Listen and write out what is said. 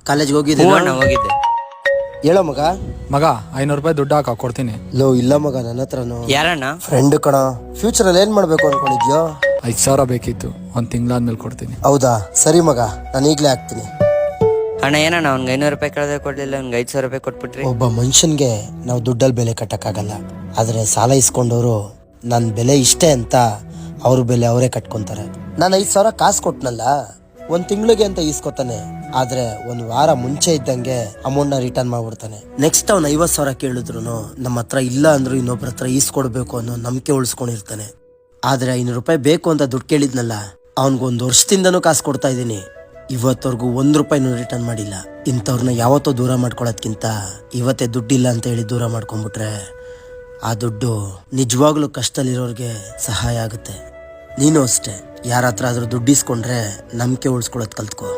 ಕಾಲೇಜ್ಗೆ ಹೋಗಿದ್ದೆ ಹೋಗಿದ್ದೆ. ಹೇಳೋ ಮಗ. ಮಗ 500 ರೂಪಾಯಿ ದುಡ್ಡು ಹಾಕ ಕೊಡ್ತೀನಿ. ಲೋ ಇಲ್ಲ ಮಗ, ನನ್ನ ಹತ್ರನು. ಯಾರಣ್ಣ? ಫ್ರೆಂಡ್ ಕಣ. ಫ್ಯೂಚರ್ ಅಲ್ಲಿ ಏನ್ ಮಾಡ್ಬೇಕು ಅನ್ಕೊಂಡಿದ್ಯೋ? 5,000 ಬೇಕಿತ್ತು, 1 ತಿಂಗಳಾದ್ಮೇಲೆ ಕೊಡ್ತೀನಿ. ಹೌದಾ, ಸರಿ ಮಗ, ನಾನು ಈಗ್ಲೇ ಹಾಕ್ತೀನಿ. ಅಣ್ಣ ಏನಣ್ಣ ಅವ್ನಿಗೆ 500 ರೂಪಾಯಿ ಕಳೆದ ಕೊಡ್ಲಿಲ್ಲ, ಅವ್ನಿಗೆ 5,000 ರೂಪಾಯಿ ಕೊಟ್ಬಿಟ್ರಿ. ಒಬ್ಬ ಮನುಷ್ಯನ್ಗೆ ನಾವು ದುಡ್ಡಲ್ಲಿ ಬೆಲೆ ಕಟ್ಟಕ್ಕಾಗಲ್ಲ. ಆದ್ರೆ ಸಾಲ ಇಸ್ಕೊಂಡವರು ನನ್ನ ಬೆಲೆ ಇಷ್ಟೇ ಅಂತ ಅವ್ರ ಬೆಲೆ ಅವರೇ ಕಟ್ಕೊಂತಾರೆ. ನಾನು 5,000 ಕಾಸು ಕೊಟ್ನಲ್ಲ, 1 ತಿಂಗಳಿಗೆ ಅಂತ ಈಸ್ಕೊತಾನೆ. ಆದ್ರೆ 1 ವಾರ ಮುಂಚೆ ಇದ್ದಂಗೆ ಅಮೌಂಟ್ ನ ರಿಟರ್ನ್ ಮಾಡ್ಬಿಡ್ತಾನೆ. ನೆಕ್ಸ್ಟ್ ಅವ್ನು 50,000 ಕೇಳಿದ್ರು ನಮ್ಮ ಹತ್ರ ಇಲ್ಲ ಅಂದ್ರೂ ಇನ್ನೊಬ್ರ ಹತ್ರ ಈಸ್ಕೊಡ್ಬೇಕು ಅನ್ನೋ ನಂಬಿಕೆ ಉಳಿಸ್ಕೊಂಡಿರ್ತಾನೆ. ಆದ್ರೆ 500 ರೂಪಾಯಿ ಬೇಕು ಅಂತ ದುಡ್ಡು ಕೇಳಿದ್ನಲ್ಲ, ಅವ್ನಿಗೊಂದು ವರ್ಷದಿಂದನೂ ಕಾಸು ಕೊಡ್ತಾ ಇದ್ದೀನಿ, ಇವತ್ತವರೆಗೂ 1 ರೂಪಾಯಿನೂ ರಿಟರ್ನ್ ಮಾಡಿಲ್ಲ. ಇಂಥವ್ರನ್ನ ಯಾವತ್ತೋ ದೂರ ಮಾಡ್ಕೊಳ್ಳೋದ್ಕಿಂತ ಇವತ್ತೇ ದುಡ್ಡಿಲ್ಲ ಅಂತ ಹೇಳಿ ದೂರ ಮಾಡ್ಕೊಂಡ್ಬಿಟ್ರೆ ಆ ದುಡ್ಡು ನಿಜವಾಗ್ಲೂ ಕಷ್ಟದಲ್ಲಿರೋರ್ಗೆ ಸಹಾಯ ಆಗುತ್ತೆ. ನೀನು ಅಷ್ಟೇ, ಯಾರ ಹತ್ರ ಆದ್ರೂ ದುಡ್ಡು ಇಸ್ಕೊಂಡ್ರೆ ನಂಬಿಕೆ ಉಳಿಸ್ಕೊಳ್ಳೋದು ಕಲ್ತ್ಕೋ.